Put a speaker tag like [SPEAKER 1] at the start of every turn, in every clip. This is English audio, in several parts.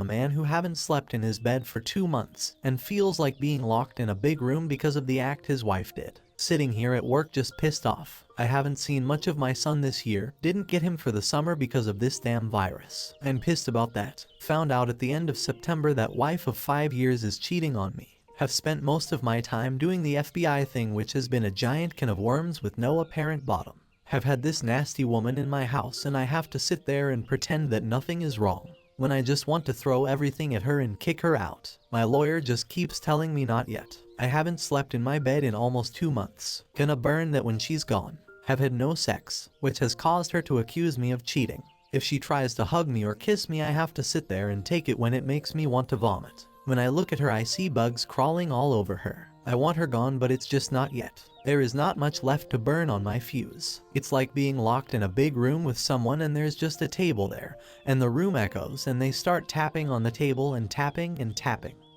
[SPEAKER 1] man who haven't slept in his bed for 2 months and feels like being locked in a big room because of the act his wife did. Sitting here at work just pissed off. I haven't seen much of my son this year, didn't get him for the summer because of this damn virus. I'm pissed about that. Found out at the end of September that wife of 5 years is cheating on me. Have spent most of my time doing the FBI thing, which has been a giant can of worms with no apparent bottom. Have had this nasty woman in my house and I have to sit there and pretend that nothing is wrong when I just want to throw everything at her and kick her out. My lawyer just keeps telling me not yet. I haven't slept in my bed in almost 2 months. Gonna burn that when she's gone. Have had no sex, which has caused her to accuse me of cheating. If she tries to hug me or kiss me, I have to sit there and take it when it makes me want to vomit. When I look at her, I see bugs crawling all over her. I want her gone, but it's just not yet. There is not much left to burn on my fuse. It's like being locked in a big room with someone and there's just a table there, and the room echoes and they start tapping on the table and tapping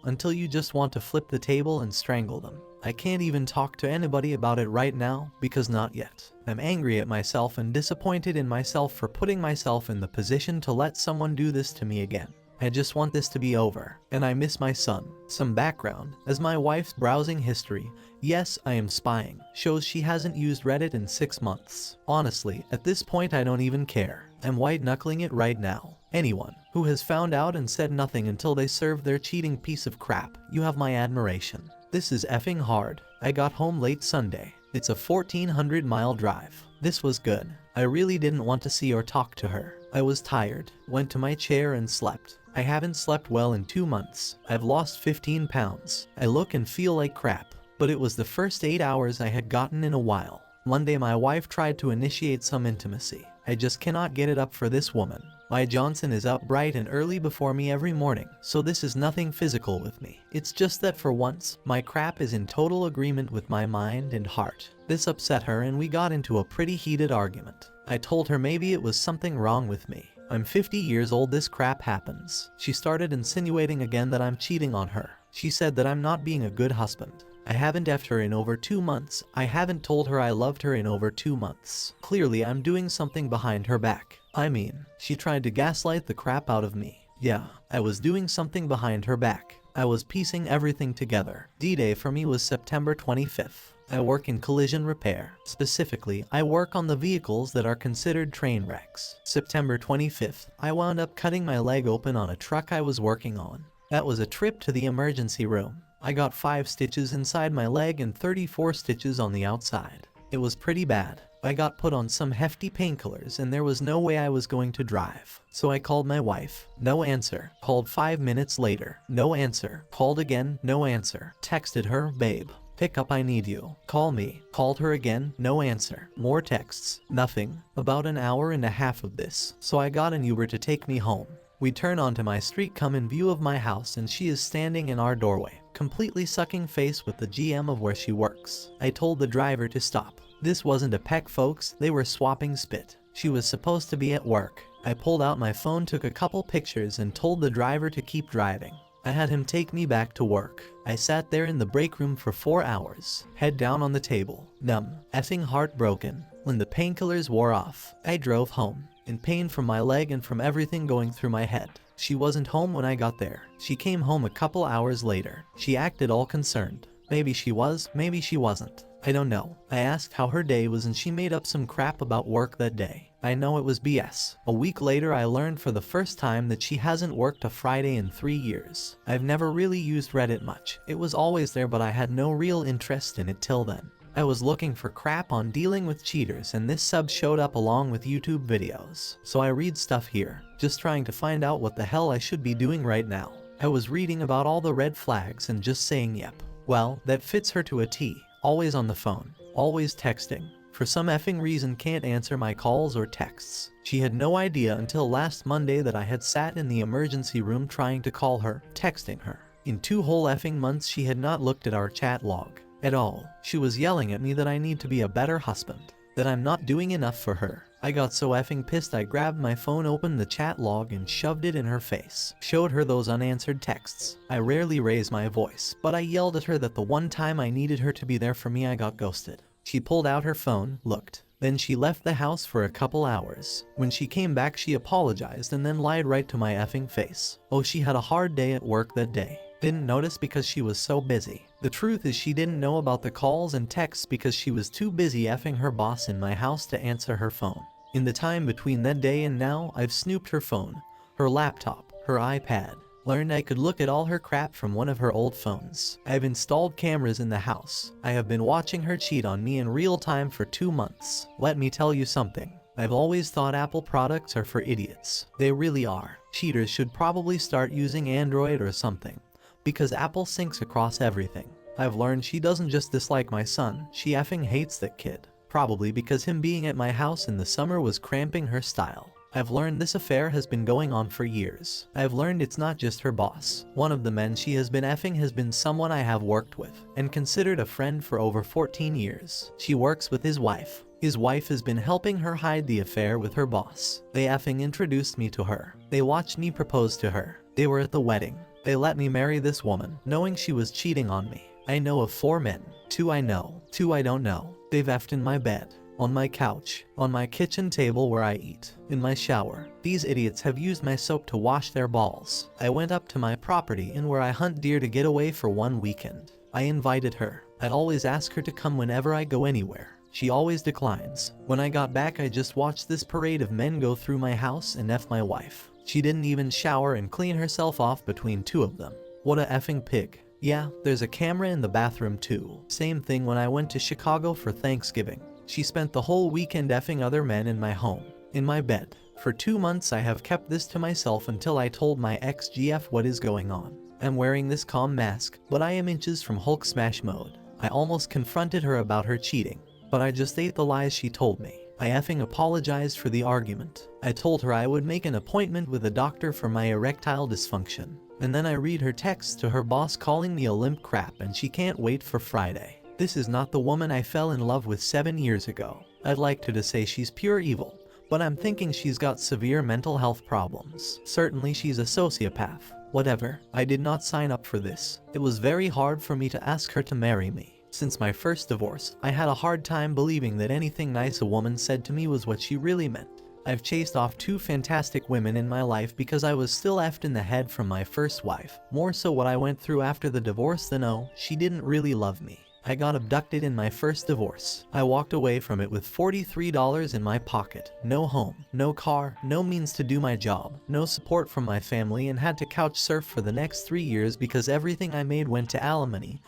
[SPEAKER 1] until you just want to flip the table and strangle them. I can't even talk to anybody about it right now because not yet. I'm angry at myself and disappointed in myself for putting myself in the position to let someone do this to me again. I just want this to be over, and I miss my son. Some background, as my wife's browsing history, yes, I am spying, shows she hasn't used Reddit in 6 months. Honestly, at this point I don't even care. I'm white-knuckling it right now. Anyone who has found out and said nothing until they served their cheating piece of crap, you have my admiration. This is effing hard. I got home late Sunday. It's a 1,400-mile drive. This was good. I really didn't want to see or talk to her. I was tired, went to my chair and slept. I haven't slept well in 2 months. I've lost 15 pounds. I look and feel like crap, but it was the first 8 hours I had gotten in a while. Monday my wife tried to initiate some intimacy. I just cannot get it up for this woman. My Johnson is up bright and early before me every morning, so this is nothing physical with me. It's just that for once, my crap is in total agreement with my mind and heart. This upset her and we got into a pretty heated argument. I told her maybe it was something wrong with me. I'm 50 years old, this crap happens. She started insinuating again that I'm cheating on her. She said that I'm not being a good husband. I haven't effed her in over 2 months. I haven't told her I loved her in over 2 months. Clearly I'm doing something behind her back. I mean, she tried to gaslight the crap out of me. Yeah, I was doing something behind her back. I was piecing everything together. D-Day for me was September 25th. I work in collision repair. Specifically, I work on the vehicles that are considered train wrecks. September 25th, I wound up cutting my leg open on a truck I was working on. That was a trip to the emergency room. I got 5 stitches inside my leg and 34 stitches on the outside. It was pretty bad. I got put on some hefty painkillers and there was no way I was going to drive. So I called my wife. No answer. Called 5 minutes later. No answer. Called again. No answer. Texted her, babe. Pick up, I need you. Call me. Called her again. No answer. More texts. Nothing. About an hour and a half of this. So I got an Uber to take me home. We turn onto my street, come in view of my house, and she is standing in our doorway, completely sucking face with the GM of where she works. I told the driver to stop. This wasn't a peck, folks, they were swapping spit. She was supposed to be at work. I pulled out my phone, took a couple pictures, and told the driver to keep driving. I had him take me back to work. I sat there in the break room for 4 hours, head down on the table, numb, effing heartbroken. When the painkillers wore off, I drove home, in pain from my leg and from everything going through my head. She wasn't home when I got there. She came home a couple hours later. She acted all concerned. Maybe she was, maybe she wasn't. I don't know. I asked how her day was and she made up some crap about work that day. I know it was BS. A week later I learned for the first time that she hasn't worked a Friday in 3 years. I've never really used Reddit much. It was always there but I had no real interest in it till then. I was looking for crap on dealing with cheaters and this sub showed up along with YouTube videos. So I read stuff here, just trying to find out what the hell I should be doing right now. I was reading about all the red flags and just saying yep. Well, that fits her to a T. Always on the phone, always texting. For some effing reason can't answer my calls or texts. She had no idea until last Monday that I had sat in the emergency room trying to call her, texting her. In 2 whole effing months she had not looked at our chat log at all. She was yelling at me that I need to be a better husband, that I'm not doing enough for her. I got so effing pissed I grabbed my phone, opened the chat log and shoved it in her face. Showed her those unanswered texts. I rarely raise my voice, but I yelled at her that the one time I needed her to be there for me I got ghosted. She pulled out her phone, looked, Then she left the house for a couple hours. When she came back, she apologized and then lied right to my effing face. Oh, she had a hard day at work that day. Didn't notice because she was so busy. The truth is she didn't know about the calls and texts because she was too busy effing her boss in my house to answer her phone. In the time between that day and now, I've snooped her phone, her laptop, her iPad. Learned I could look at all her crap from one of her old phones. I've installed cameras in the house. I have been watching her cheat on me in real time for 2 months. Let me tell you something. I've always thought Apple products are for idiots. They really are. Cheaters should probably start using Android or something, because Apple syncs across everything. I've learned she doesn't just dislike my son, she effing hates that kid. Probably because him being at my house in the summer was cramping her style. I've learned this affair has been going on for years. I've learned it's not just her boss. One of the men she has been effing has been someone I have worked with and considered a friend for over 14 years. She works with his wife. His wife has been helping her hide the affair with her boss. They effing introduced me to her. They watched me propose to her. They were at the wedding. They let me marry this woman, knowing she was cheating on me. I know of 4 men. 2 I know, 2 I don't know. They've effed in my bed, on my couch, on my kitchen table where I eat, in my shower. These idiots have used my soap to wash their balls. I went up to my property and where I hunt deer to get away for 1 weekend. I invited her. I'd always ask her to come whenever I go anywhere. She always declines. When I got back, I just watched this parade of men go through my house and F my wife. She didn't even shower and clean herself off between 2 of them. What a effing pig. Yeah, there's a camera in the bathroom too. Same thing when I went to Chicago for Thanksgiving. She spent the whole weekend effing other men in my home, in my bed. For 2 months I have kept this to myself until I told my ex-GF what is going on. I'm wearing this calm mask, but I am inches from Hulk smash mode. I almost confronted her about her cheating, but I just ate the lies she told me. I effing apologized for the argument. I told her I would make an appointment with a doctor for my erectile dysfunction. And then I read her text to her boss calling me a limp crap and she can't wait for Friday. This is not the woman I fell in love with 7 years ago. I'd like to say she's pure evil, but I'm thinking she's got severe mental health problems. Certainly she's a sociopath. Whatever, I did not sign up for this. It was very hard for me to ask her to marry me. Since my first divorce, I had a hard time believing that anything nice a woman said to me was what she really meant. I've chased off 2 fantastic women in my life because I was still effed in the head from my first wife. More so what I went through after the divorce than oh, she didn't really love me. I got abducted in my first divorce. I walked away from it with $43 in my pocket. No home, no car, no means to do my job, no support from my family, and had to couch surf for the next 3 years because everything I made went to alimony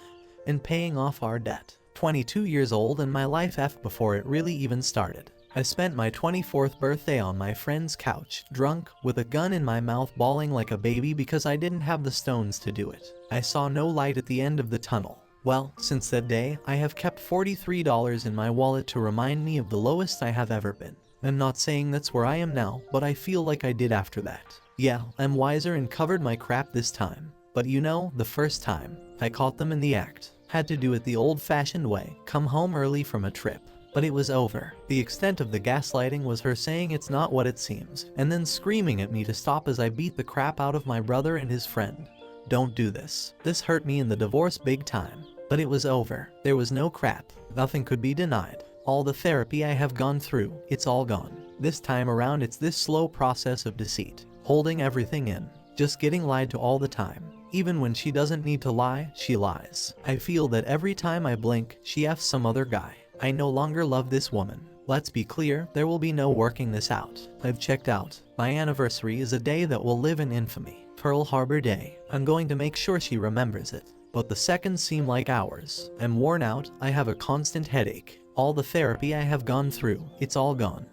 [SPEAKER 1] and paying off our debt. 22 years old and my life effed before it really even started. I spent my 24th birthday on my friend's couch, drunk, with a gun in my mouth, bawling like a baby because I didn't have the stones to do it. I saw no light at the end of the tunnel. Well, since that day, I have kept $43 in my wallet to remind me of the lowest I have ever been. I'm not saying that's where I am now, but I feel like I did after that. Yeah, I'm wiser and covered my crap this time. But you know, the first time, I caught them in the act. Had to do it the old-fashioned way, come home early from a trip. But it was over. The extent of the gaslighting was her saying it's not what it seems, and then screaming at me to stop as I beat the crap out of my brother and his friend. Don't do this. This hurt me in the divorce big time. But it was over. There was no crap. Nothing could be denied. All the therapy I have gone through, it's all gone. This time around it's this slow process of deceit. Holding everything in. Just getting lied to all the time. Even when she doesn't need to lie, she lies. I feel that every time I blink, she F's some other guy. I no longer love this woman. Let's be clear, there will be no working this out. I've checked out. My anniversary is a day that will live in infamy. Pearl Harbor Day. I'm going to make sure she remembers it. But the seconds seem like hours. I'm worn out, I have a constant headache. All the therapy I have gone through, it's all gone.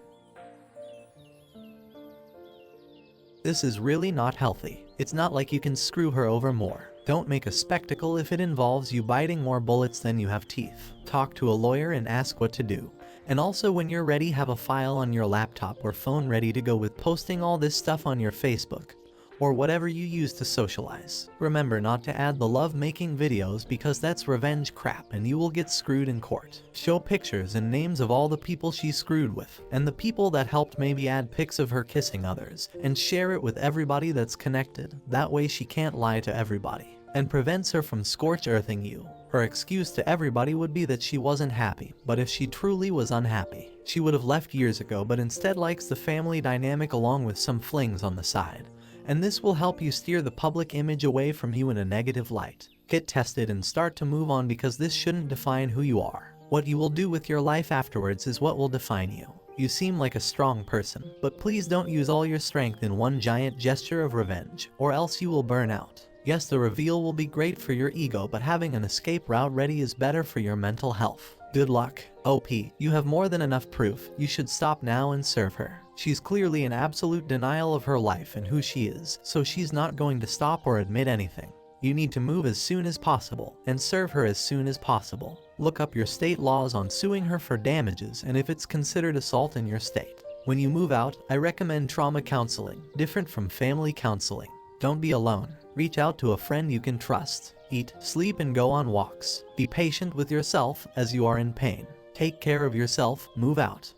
[SPEAKER 1] This is really not healthy. It's not like you can screw her over more. Don't make a spectacle if it involves you biting more bullets than you have teeth. Talk to a lawyer and ask what to do. And also when you're ready, have a file on your laptop or phone ready to go with posting all this stuff on your Facebook or whatever you use to socialize. Remember not to add the love-making videos because that's revenge crap and you will get screwed in court. Show pictures and names of all the people she screwed with, and the people that helped. Maybe add pics of her kissing others, and share it with everybody that's connected. That way she can't lie to everybody, and prevents her from scorch earthing you. Her excuse to everybody would be that she wasn't happy, but if she truly was unhappy, she would have left years ago, but instead likes the family dynamic along with some flings on the side. And this will help you steer the public image away from you in a negative light. Get tested and start to move on, because this shouldn't define who you are. What you will do with your life afterwards is what will define you. You seem like a strong person, but please don't use all your strength in one giant gesture of revenge, or else you will burn out. Yes, the reveal will be great for your ego, but having an escape route ready is better for your mental health. Good luck. OP, you have more than enough proof. You should stop now and serve her. She's clearly in absolute denial of her life and who she is, so she's not going to stop or admit anything. You need to move as soon as possible and serve her as soon as possible. Look up your state laws on suing her for damages and if it's considered assault in your state. When you move out, I recommend trauma counseling, different from family counseling. Don't be alone. Reach out to a friend you can trust. Eat, sleep, and go on walks. Be patient with yourself as you are in pain. Take care of yourself. Move out.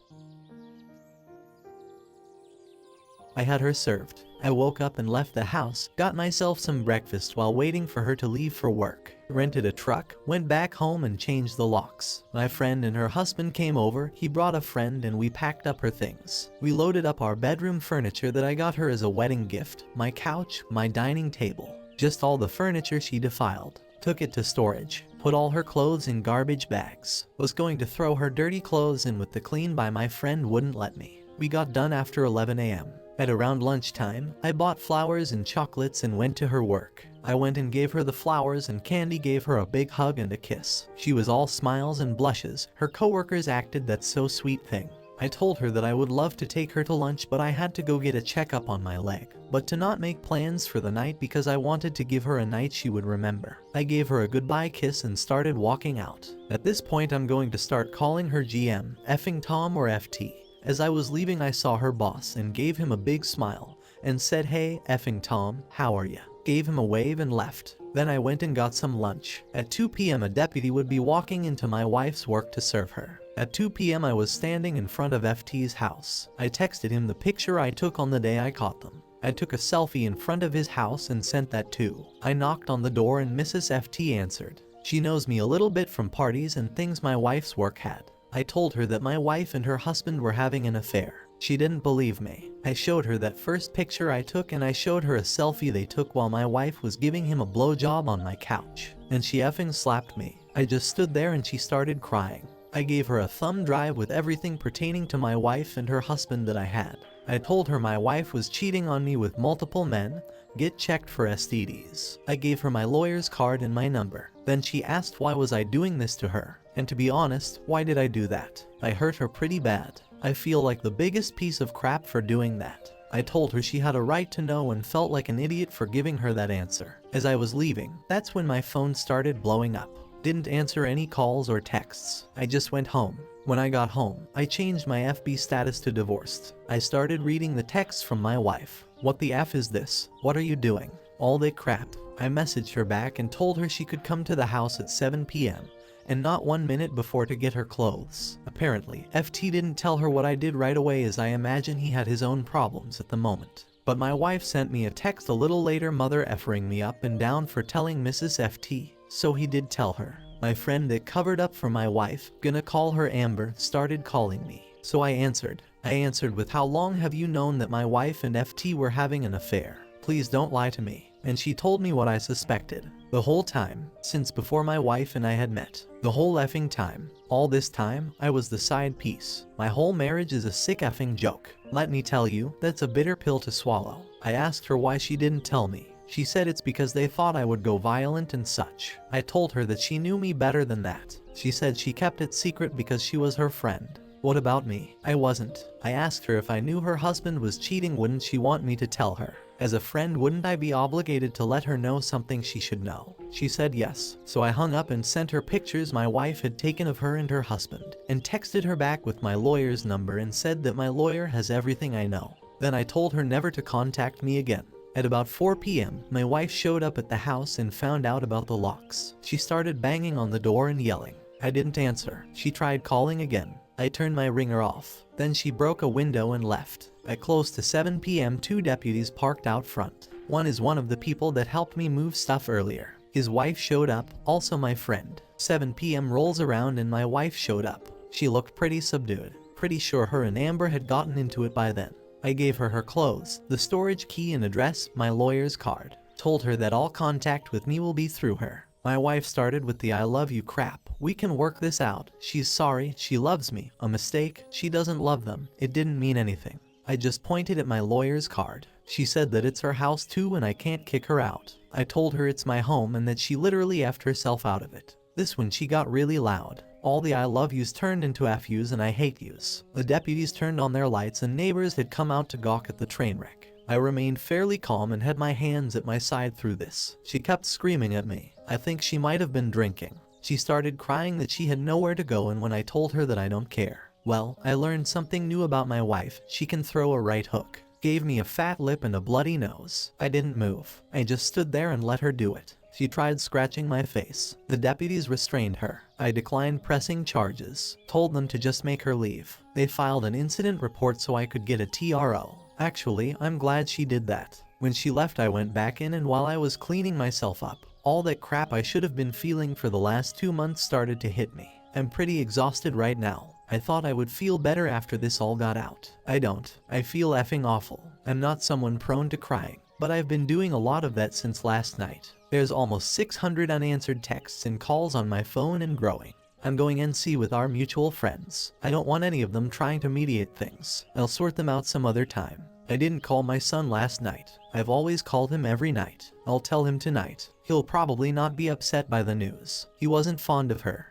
[SPEAKER 1] I had her served. I woke up and left the house, got myself some breakfast while waiting for her to leave for work, rented a truck, went back home and changed the locks. My friend and her husband came over, he brought a friend and we packed up her things. We loaded up our bedroom furniture that I got her as a wedding gift, my couch, my dining table, just all the furniture she defiled. Took it to storage, put all her clothes in garbage bags. Was going to throw her dirty clothes in with the clean, but my friend wouldn't let me. We got done after 11 a.m. At around lunchtime, I bought flowers and chocolates and went to her work. I went and gave her the flowers and Candy gave her a big hug and a kiss. She was all smiles and blushes. Her coworkers acted that so sweet thing. I told her that I would love to take her to lunch, but I had to go get a checkup on my leg. But to not make plans for the night because I wanted to give her a night she would remember. I gave her a goodbye kiss and started walking out. At this point I'm going to start calling her GM, effing Tom or FT. As I was leaving I saw her boss and gave him a big smile and said, "Hey, effing Tom, how are ya?" Gave him a wave and left. Then I went and got some lunch. At 2 p.m. a deputy would be walking into my wife's work to serve her. At 2 p.m. I was standing in front of FT's house. I texted him the picture I took on the day I caught them. I took a selfie in front of his house and sent that too. I knocked on the door and Mrs. FT answered. She knows me a little bit from parties and things my wife's work had. I told her that my wife and her husband were having an affair. She didn't believe me. I showed her that first picture I took and I showed her a selfie they took while my wife was giving him a blowjob on my couch. And she effing slapped me. I just stood there and she started crying. I gave her a thumb drive with everything pertaining to my wife and her husband that I had. I told her my wife was cheating on me with multiple men, get checked for STDs. I gave her my lawyer's card and my number. Then she asked why was I doing this to her. And to be honest, why did I do that? I hurt her pretty bad. I feel like the biggest piece of crap for doing that. I told her she had a right to know and felt like an idiot for giving her that answer. As I was leaving, that's when my phone started blowing up. Didn't answer any calls or texts. I just went home. When I got home, I changed my FB status to divorced. I started reading the texts from my wife. What the F is this? What are you doing? All that crap. I messaged her back and told her she could come to the house at 7 p.m. and not 1 minute before to get her clothes. Apparently, FT didn't tell her what I did right away, as I imagine he had his own problems at the moment. But my wife sent me a text a little later, mother effering me up and down for telling Mrs. FT. So he did tell her. My friend that covered up for my wife, gonna call her Amber, started calling me. So I answered. I answered with, "How long have you known that my wife and FT were having an affair? Please don't lie to me." And she told me what I suspected. The whole time, since before my wife and I had met. The whole effing time. All this time, I was the side piece. My whole marriage is a sick effing joke. Let me tell you, that's a bitter pill to swallow. I asked her why she didn't tell me. She said it's because they thought I would go violent and such. I told her that she knew me better than that. She said she kept it secret because she was her friend. What about me? I wasn't. I asked her if I knew her husband was cheating, wouldn't she want me to tell her? As a friend, wouldn't I be obligated to let her know something she should know? She said yes. So I hung up and sent her pictures my wife had taken of her and her husband, and texted her back with my lawyer's number and said that my lawyer has everything I know. Then I told her never to contact me again. At about 4 p.m., my wife showed up at the house and found out about the locks. She started banging on the door and yelling. I didn't answer. She tried calling again. I turned my ringer off. Then she broke a window and left. At close to 7 p.m., 2 deputies parked out front. One is one of the people that helped me move stuff earlier. His wife showed up, also my friend. 7 p.m. rolls around and my wife showed up. She looked pretty subdued. Pretty sure her and Amber had gotten into it by then. I gave her her clothes, the storage key and address, my lawyer's card. Told her that all contact with me will be through her. My wife started with the "I love you" crap. We can work this out. She's sorry, she loves me. A mistake, she doesn't love them. It didn't mean anything. I just pointed at my lawyer's card. She said that it's her house too and I can't kick her out. I told her it's my home and that she literally effed herself out of it. This when she got really loud. All the "I love yous" turned into "F yous" and "I hate yous." The deputies turned on their lights and neighbors had come out to gawk at the train wreck. I remained fairly calm and had my hands at my side through this. She kept screaming at me. I think she might have been drinking. She started crying that she had nowhere to go, and when I told her that I don't care, well, I learned something new about my wife. She can throw a right hook. Gave me a fat lip and a bloody nose. I didn't move. I just stood there and let her do it. She tried scratching my face. The deputies restrained her. I declined pressing charges. Told them to just make her leave. They filed an incident report so I could get a TRO. Actually, I'm glad she did that. When she left, I went back in, and while I was cleaning myself up, all that crap I should have been feeling for the last 2 months started to hit me. I'm pretty exhausted right now. I thought I would feel better after this all got out. I don't. I feel effing awful. I'm not someone prone to crying, but I've been doing a lot of that since last night. There's almost 600 unanswered texts and calls on my phone and growing. I'm going NC with our mutual friends. I don't want any of them trying to mediate things. I'll sort them out some other time. I didn't call my son last night. I've always called him every night. I'll tell him tonight. He'll probably not be upset by the news. He wasn't fond of her.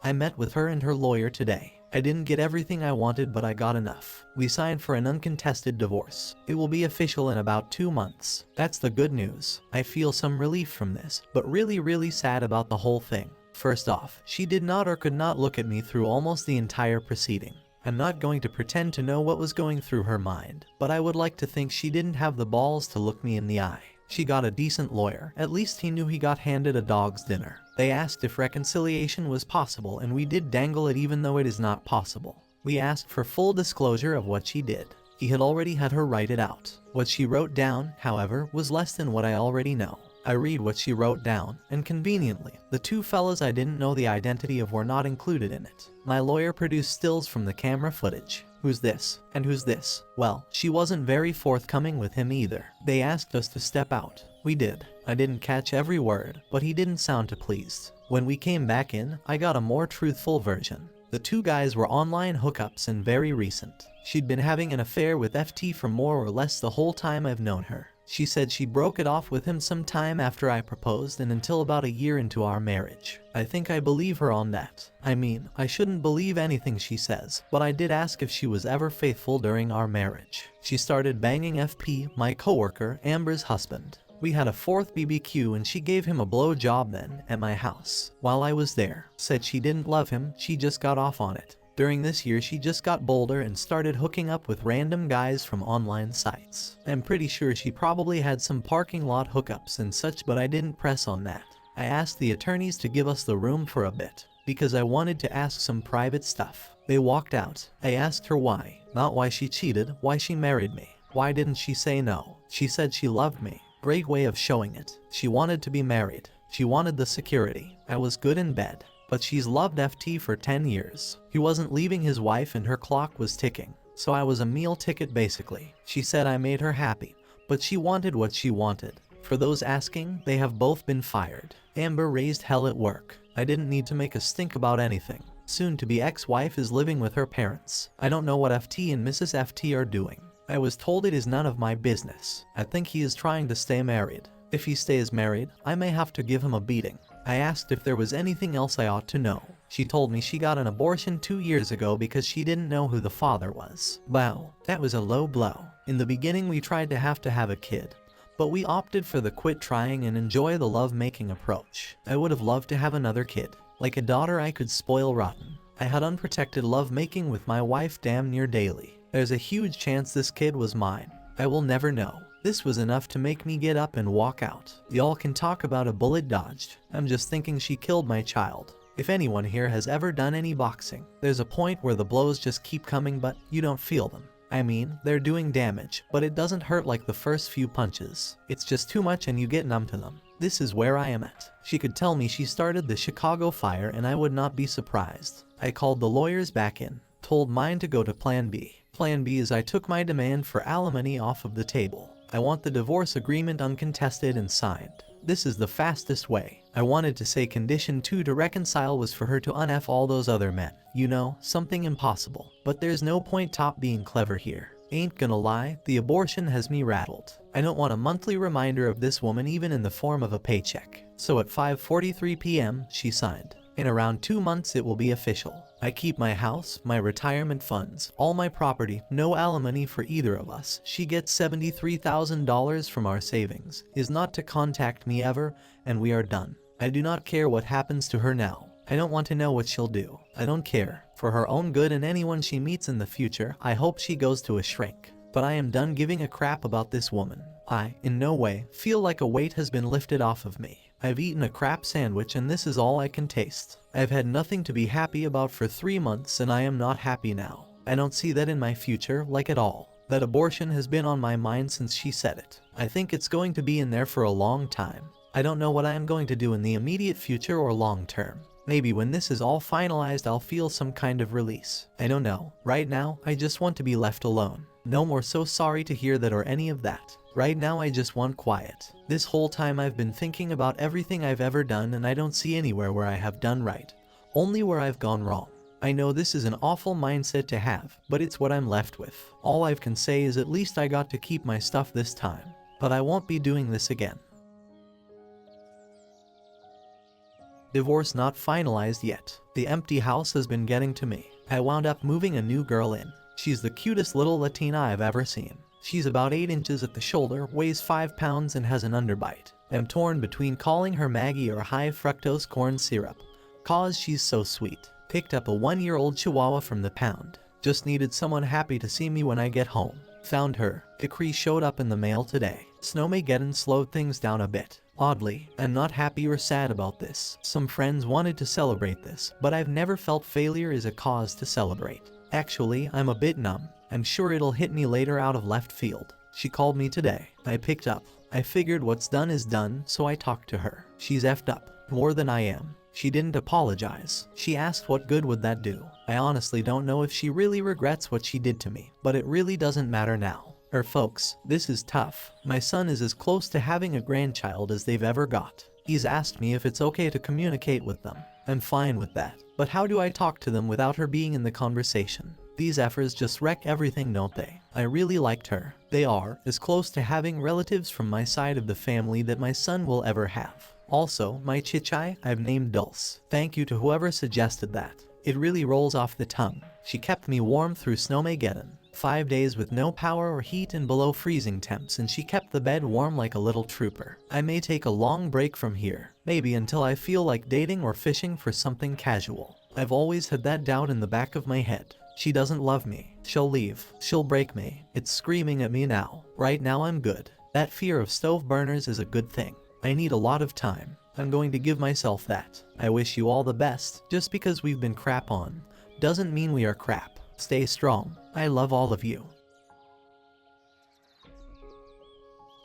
[SPEAKER 1] I met with her and her lawyer today. I didn't get everything I wanted, but I got enough. We signed for an uncontested divorce. It will be official in about 2 months. That's the good news. I feel some relief from this, but really sad about the whole thing. First off, she did not or could not look at me through almost the entire proceeding. I'm not going to pretend to know what was going through her mind, but I would like to think she didn't have the balls to look me in the eye. She got a decent lawyer. At least he knew he got handed a dog's dinner. They asked if reconciliation was possible, and we did dangle it even though it is not possible. We asked for full disclosure of what she did. He had already had her write it out. What she wrote down, however, was less than what I already know. I read what she wrote down, and conveniently, the 2 fellas I didn't know the identity of were not included in it. My lawyer produced stills from the camera footage. Who's this? And who's this? Well, she wasn't very forthcoming with him either. They asked us to step out. We did. I didn't catch every word, but he didn't sound too pleased. When we came back in, I got a more truthful version. The 2 guys were online hookups and very recent. She'd been having an affair with FT for more or less the whole time I've known her. She said she broke it off with him some time after I proposed and until about a year into our marriage. I think I believe her on that. I mean, I shouldn't believe anything she says, but I did ask if she was ever faithful during our marriage. She started banging FP, my coworker, Amber's husband. We had a 4th BBQ and she gave him a blow job then, at my house. While I was there, said she didn't love him, she just got off on it. During this year she just got bolder and started hooking up with random guys from online sites. I'm pretty sure she probably had some parking lot hookups and such, but I didn't press on that. I asked the attorneys to give us the room for a bit, because I wanted to ask some private stuff. They walked out. I asked her why. Not why she cheated, why she married me. Why didn't she say no? She said she loved me. Great way of showing it. She wanted to be married. She wanted the security. I was good in bed. But she's loved FT for 10 years. He wasn't leaving his wife and her clock was ticking. So I was a meal ticket basically. She said I made her happy, but she wanted what she wanted. For those asking, they have both been fired. Amber raised hell at work. I didn't need to make a stink about anything. Soon-to-be ex-wife is living with her parents. I don't know what FT and Mrs. FT are doing. I was told it is none of my business. I think he is trying to stay married. If he stays married, I may have to give him a beating. I asked if there was anything else I ought to know. She told me she got an abortion 2 years ago because she didn't know who the father was. Wow, that was a low blow. In the beginning we tried to have a kid, but we opted for the quit trying and enjoy the love-making approach. I would have loved to have another kid. Like a daughter I could spoil rotten. I had unprotected love-making with my wife damn near daily. There's a huge chance this kid was mine. I will never know. This was enough to make me get up and walk out. Y'all can talk about a bullet dodged. I'm just thinking she killed my child. If anyone here has ever done any boxing, there's a point where the blows just keep coming but you don't feel them. I mean, they're doing damage, but it doesn't hurt like the first few punches. It's just too much and you get numb to them. This is where I am at. She could tell me she started the Chicago fire and I would not be surprised. I called the lawyers back in, told mine to go to Plan B. Plan B is I took my demand for alimony off of the table. I want the divorce agreement uncontested and signed. This is the fastest way. I wanted to say condition 2 to reconcile was for her to un-F all those other men. You know, something impossible. But there's no point top being clever here. Ain't gonna lie, the abortion has me rattled. I don't want a monthly reminder of this woman even in the form of a paycheck. So at 5:43 p.m., she signed. In around 2 months it will be official. I keep my house, my retirement funds, all my property, no alimony for either of us. She gets $73,000 from our savings, is not to contact me ever, and we are done. I do not care what happens to her now. I don't want to know what she'll do. I don't care. For her own good and anyone she meets in the future, I hope she goes to a shrink. But I am done giving a crap about this woman. I, in no way, feel like a weight has been lifted off of me. I've eaten a crap sandwich and this is all I can taste. I've had nothing to be happy about for 3 months and I am not happy now. I don't see that in my future, like at all. That abortion has been on my mind since she said it. I think it's going to be in there for a long time. I don't know what I am going to do in the immediate future or long term. Maybe when this is all finalized I'll feel some kind of release. I don't know. Right now, I just want to be left alone. No more so sorry to hear that or any of that. Right now I just want quiet. This whole time I've been thinking about everything I've ever done and I don't see anywhere where I have done right. Only where I've gone wrong. I know this is an awful mindset to have, but it's what I'm left with. All I can say is at least I got to keep my stuff this time. But I won't be doing this again. Divorce not finalized yet. The empty house has been getting to me. I wound up moving a new girl in. She's the cutest little Latina I've ever seen. She's about 8 inches at the shoulder, weighs 5 pounds and has an underbite. I'm torn between calling her Maggie or high fructose corn syrup. Cause she's so sweet. Picked up a 1-year-old chihuahua from the pound. Just needed someone happy to see me when I get home. Found her. Decree showed up in the mail today. Snowmageddon slowed things down a bit. Oddly, I'm not happy or sad about this. Some friends wanted to celebrate this, but I've never felt failure is a cause to celebrate. Actually, I'm a bit numb. I'm sure it'll hit me later out of left field. She called me today. I picked up. I figured what's done is done, so I talked to her. She's effed up. More than I am. She didn't apologize. She asked what good would that do. I honestly don't know if she really regrets what she did to me, but it really doesn't matter now. Folks, this is tough. My son is as close to having a grandchild as they've ever got. He's asked me if it's okay to communicate with them. I'm fine with that. But how do I talk to them without her being in the conversation? These efforts just wreck everything, don't they? I really liked her. They are as close to having relatives from my side of the family that my son will ever have. Also, my chichai, I've named Dulce. Thank you to whoever suggested that. It really rolls off the tongue. She kept me warm through Snowmageddon. 5 days with no power or heat and below freezing temps, and she kept the bed warm like a little trooper. I may take a long break from here, maybe until I feel like dating or fishing for something casual. I've always had that doubt in the back of my head. She doesn't love me. She'll leave. She'll break me. It's screaming at me now. Right now I'm good. That fear of stove burners is a good thing. I need a lot of time. I'm going to give myself that. I wish you all the best. Just because we've been crap on doesn't mean we are crap. Stay strong. I love all of you.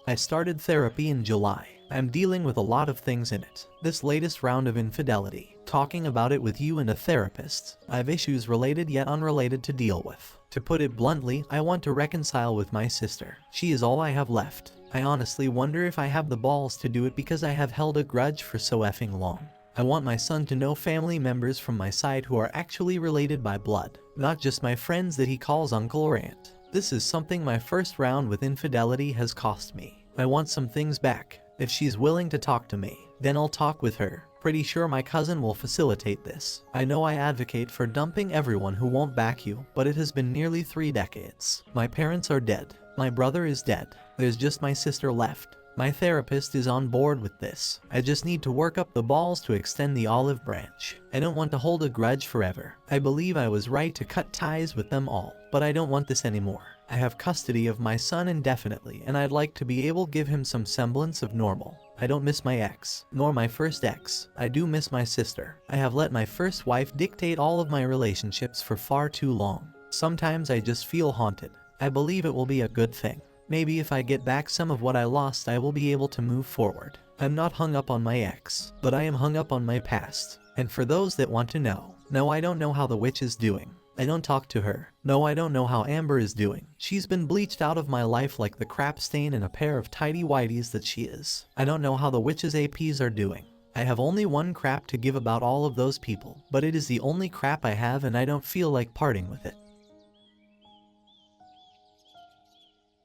[SPEAKER 1] I started therapy in July. I'm dealing with a lot of things in it. This latest round of infidelity, talking about it with you and a therapist. I have issues related yet unrelated to deal with. To put it bluntly, I want to reconcile with my sister. She is all I have left. I honestly wonder if I have the balls to do it because I have held a grudge for so effing long. I want my son to know family members from my side who are actually related by blood, not just my friends that he calls uncle or aunt. This is something my first round with infidelity has cost me. I want some things back. If she's willing to talk to me, then I'll talk with her. Pretty sure my cousin will facilitate this. I know I advocate for dumping everyone who won't back you, but it has been nearly 3 decades. My parents are dead. My brother is dead. There's just my sister left. My therapist is on board with this. I just need to work up the balls to extend the olive branch. I don't want to hold a grudge forever. I believe I was right to cut ties with them all, but I don't want this anymore. I have custody of my son indefinitely, and I'd like to be able to give him some semblance of normal. I don't miss my ex, nor my first ex. I do miss my sister. I have let my first wife dictate all of my relationships for far too long. Sometimes I just feel haunted. I believe it will be a good thing. Maybe if I get back some of what I lost, I will be able to move forward. I'm not hung up on my ex, but I am hung up on my past. And for those that want to know, no, I don't know how the witch is doing. I don't talk to her. No, I don't know how Amber is doing. She's been bleached out of my life like the crap stain in a pair of tidy whities that she is. I don't know how the witch's APs are doing. I have only one crap to give about all of those people, but it is the only crap I have and I don't feel like parting with it.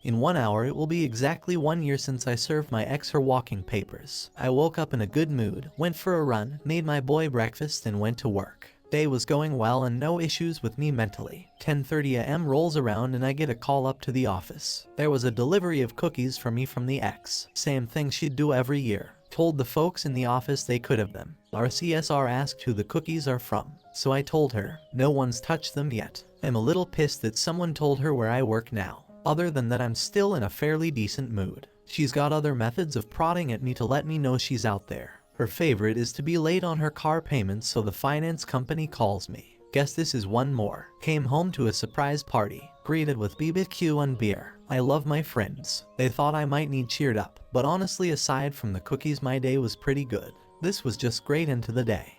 [SPEAKER 1] In 1 hour it will be exactly 1 year since I served my ex her walking papers. I woke up in a good mood, went for a run, made my boy breakfast and went to work. Day was going well and no issues with me mentally. 10:30 a.m. rolls around and I get a call up to the office. There was a delivery of cookies for me from the ex. Same thing she'd do every year. Told the folks in the office they could have them. Our CSR asked who the cookies are from. So I told her, no one's touched them yet. I'm a little pissed that someone told her where I work now. Other than that, I'm still in a fairly decent mood. She's got other methods of prodding at me to let me know she's out there. Her favorite is to be late on her car payments, so the finance company calls me. Guess this is one more. Came home to a surprise party, greeted with BBQ and beer. I love my friends. They thought I might need cheered up, but honestly aside from the cookies my day was pretty good. This was just great into the day.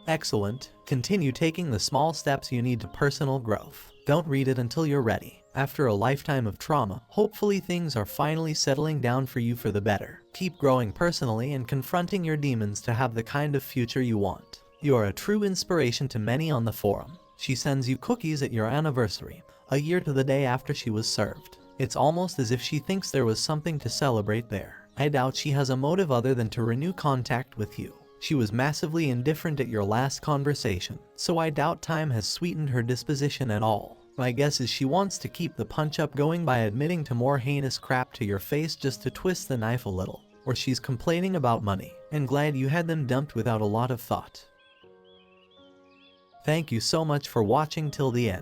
[SPEAKER 1] Excellent. Continue taking the small steps you need to personal growth. Don't read it until you're ready. After a lifetime of trauma, hopefully things are finally settling down for you for the better. Keep growing personally and confronting your demons to have the kind of future you want. You are a true inspiration to many on the forum. She sends you cookies at your anniversary, a year to the day after she was served. It's almost as if she thinks there was something to celebrate there. I doubt she has a motive other than to renew contact with you. She was massively indifferent at your last conversation, so I doubt time has sweetened her disposition at all. My guess is she wants to keep the punch-up going by admitting to more heinous crap to your face just to twist the knife a little. Or she's complaining about money, and glad you had them dumped without a lot of thought. Thank you so much for watching till the end.